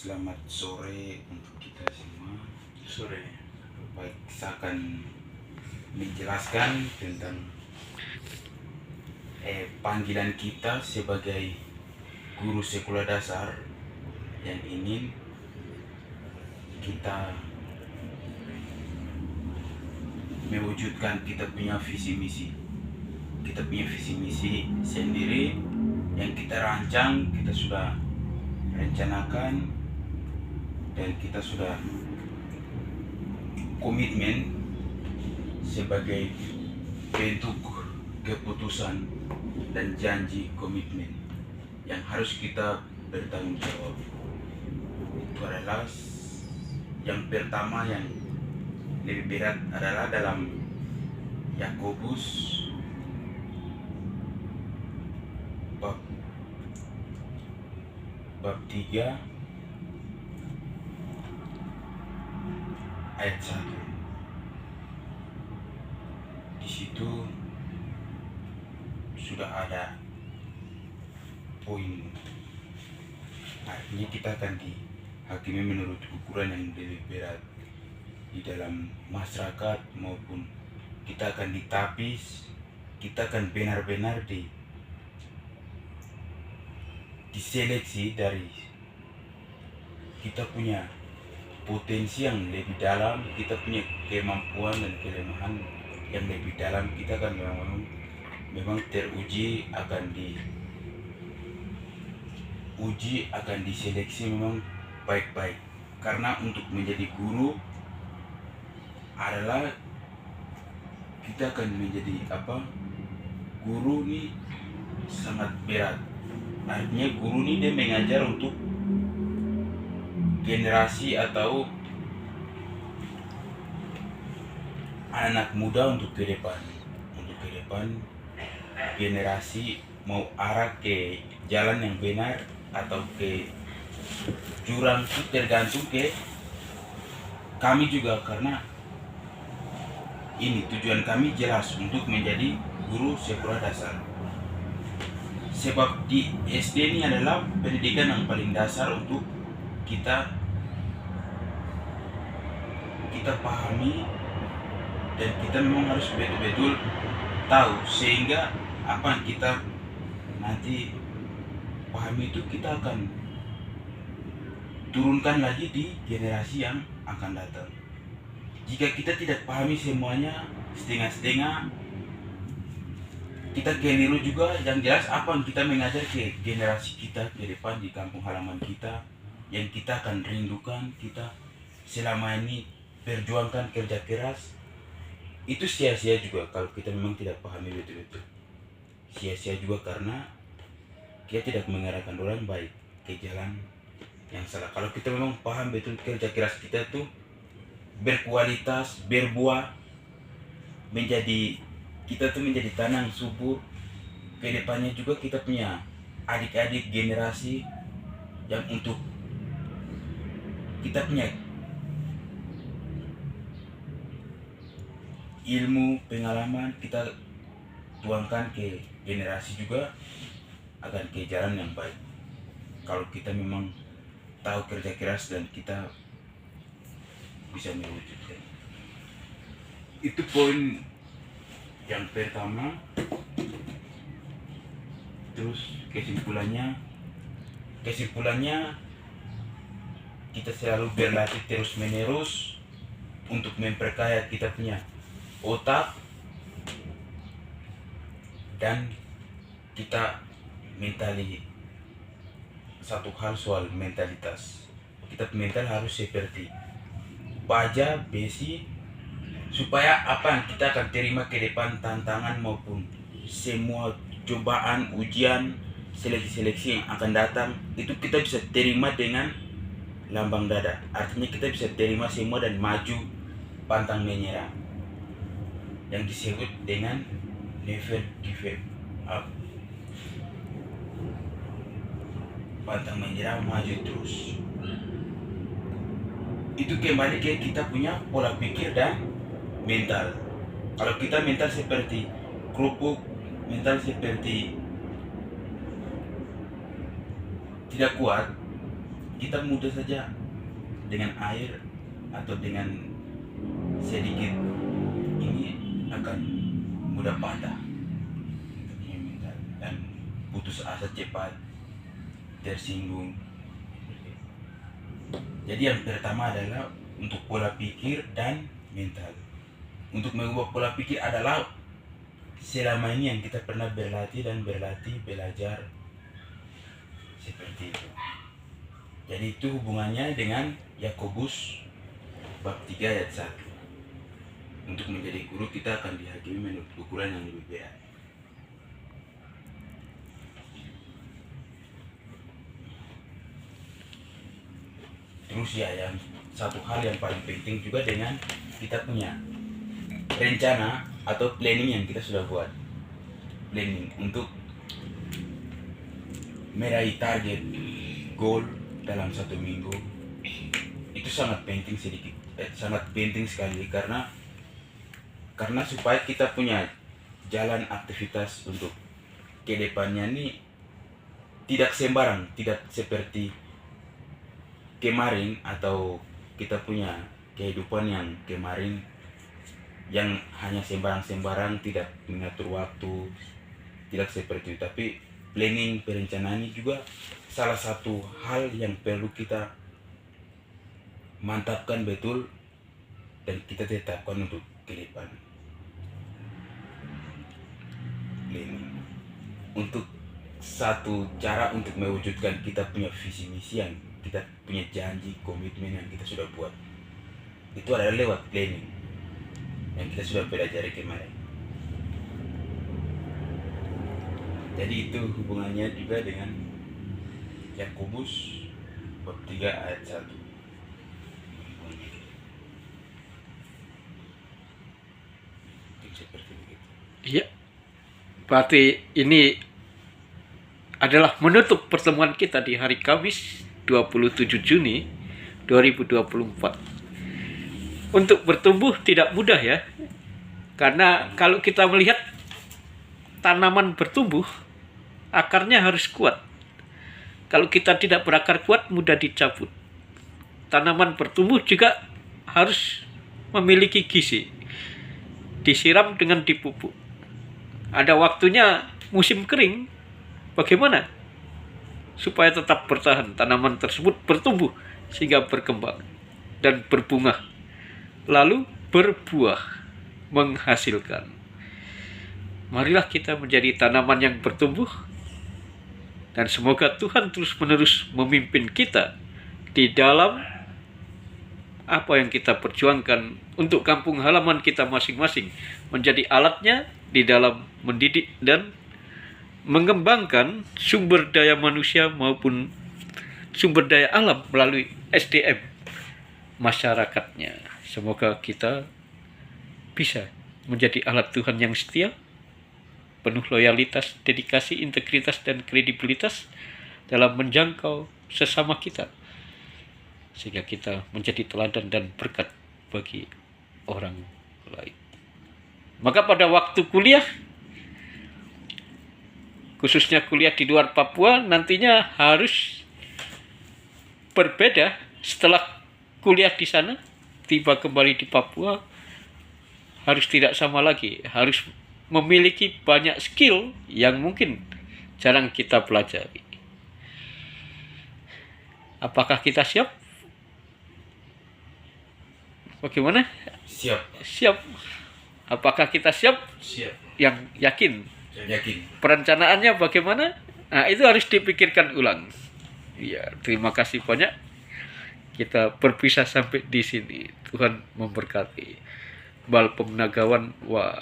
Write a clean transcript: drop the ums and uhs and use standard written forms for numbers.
Selamat sore untuk kita semua. Sore. Baik, saya akan menjelaskan tentang panggilan kita sebagai guru sekolah dasar yang ingin kita mewujudkan kita punya visi misi. Kita punya visi misi sendiri yang kita rancang, kita sudah rencanakan, dan kita sudah komitmen sebagai bentuk keputusan dan janji komitmen yang harus kita bertanggung jawab. Itu adalah yang pertama, yang lebih berat adalah dalam Yakobus bab 3 ayat 1. Di situ sudah ada poin. Artinya kita akan dihakimi menurut ukuran yang lebih berat di dalam masyarakat, maupun kita akan ditapis, kita akan benar-benar diseleksi dari kita punya potensi yang lebih dalam, kita punya kemampuan dan kelemahan yang lebih dalam. Kita akan memang teruji, akan diuji, akan diseleksi memang baik-baik. Karena untuk menjadi guru adalah kita akan menjadi guru ini sangat berat. Artinya guru ini dia mengajar untuk generasi atau anak muda untuk ke depan. Untuk ke depan generasi mau arah ke jalan yang benar atau ke jurang, itu tergantung ke kami juga, karena ini tujuan kami jelas untuk menjadi guru sekolah dasar. Sebab di SD ini adalah pendidikan yang paling dasar untuk kita pahami, dan kita memang harus betul-betul tahu, sehingga apa yang kita nanti pahami itu kita akan turunkan lagi di generasi yang akan datang. Jika kita tidak pahami semuanya, setengah-setengah, kita keliru juga. Yang jelas apa yang kita mengajar ke generasi kita ke depan di kampung halaman kita, yang kita akan rindukan, kita selama ini perjuangkan kerja keras, itu sia-sia juga kalau kita memang tidak pahami betul-betul. Sia-sia juga karena kita tidak mengarahkan orang baik ke jalan yang salah. Kalau kita memang paham betul kerja keras kita tuh berkualitas, berbuah, kita tuh menjadi tanah subur. Kedepannya juga kita punya adik-adik generasi yang untuk kita punya ilmu, pengalaman, kita tuangkan ke generasi juga akan ke jalan yang baik. Kalau kita memang tahu kerja keras dan kita bisa mewujudkan. Itu poin yang pertama. Terus kesimpulannya kita selalu berlatih terus menerus untuk memperkaya kita punya otak, dan kita satu hal soal mentalitas. Kita mental harus seperti baja, besi, supaya apa yang kita akan terima ke depan, tantangan maupun semua cobaan, ujian, seleksi-seleksi yang akan datang, itu kita bisa terima dengan lambang dada. Artinya kita bisa terima semua dan maju pantang menyerah, yang disebut dengan never give up. Pantang menyerah, maju terus. Itu kembali ke kita punya pola pikir dan mental. Kalau kita mental seperti kerupuk, mental seperti tidak kuat, kita mudah saja dengan air atau dengan sedikit ini akan mudah patah dan putus asa cepat, tersinggung. Jadi yang pertama adalah untuk pola pikir dan mental. Untuk mengubah pola pikir adalah selama ini yang kita pernah berlatih belajar seperti itu. Jadi itu hubungannya dengan Yakobus bab 3 ayat 1. Untuk menjadi guru kita akan dihakimi menurut ukuran yang lebih berat. Terus ya, yang satu hal yang paling penting juga dengan kita punya rencana atau planning yang kita sudah buat. Planning untuk meraih target goal dalam 1 minggu itu sangat penting sangat penting sekali karena supaya kita punya jalan aktivitas untuk kedepannya nih tidak sembarang, tidak seperti kemarin atau kita punya kehidupan yang kemarin yang hanya sembarang-sembarang, tidak mengatur waktu, tidak seperti itu. Tapi planning, perencanaan ini juga salah satu hal yang perlu kita mantapkan betul dan kita tetapkan untuk ke depan. Planning untuk satu cara untuk mewujudkan kita punya visi misi yang kita punya janji, komitmen yang kita sudah buat, itu adalah lewat planning yang kita sudah pelajari kemarin. Jadi itu hubungannya juga dengan Yakobus bab 3 ayat 1. Seperti begitu. Iya. Berarti ini adalah menutup pertemuan kita di hari Kamis 27 Juni 2024. Untuk bertumbuh tidak mudah ya. Karena kalau kita melihat tanaman bertumbuh, akarnya harus kuat. Kalau kita tidak berakar kuat, mudah dicabut. Tanaman bertumbuh juga harus memiliki gizi. Disiram dengan dipupuk. Ada waktunya musim kering. Bagaimana supaya tetap bertahan tanaman tersebut bertumbuh sehingga berkembang dan berbunga, lalu berbuah, menghasilkan. Marilah kita menjadi tanaman yang bertumbuh, dan semoga Tuhan terus-menerus memimpin kita di dalam apa yang kita perjuangkan untuk kampung halaman kita masing-masing, menjadi alatnya di dalam mendidik dan mengembangkan sumber daya manusia maupun sumber daya alam melalui SDM masyarakatnya. Semoga kita bisa menjadi alat Tuhan yang setia, penuh loyalitas, dedikasi, integritas, dan kredibilitas dalam menjangkau sesama kita, sehingga kita menjadi teladan dan berkat bagi orang lain. Maka pada waktu kuliah, khususnya kuliah di luar Papua, nantinya harus berbeda. Setelah kuliah di sana, tiba kembali di Papua, harus tidak sama lagi. Harus memiliki banyak skill yang mungkin jarang kita pelajari. Apakah kita siap? Bagaimana? Siap. Siap. Apakah kita siap? Siap. Yang yakin. Yakin. Perencanaannya bagaimana? Nah, itu harus dipikirkan ulang. Ya, terima kasih banyak. Kita berpisah sampai di sini. Tuhan memberkati. Bal Pemnagawan, wah.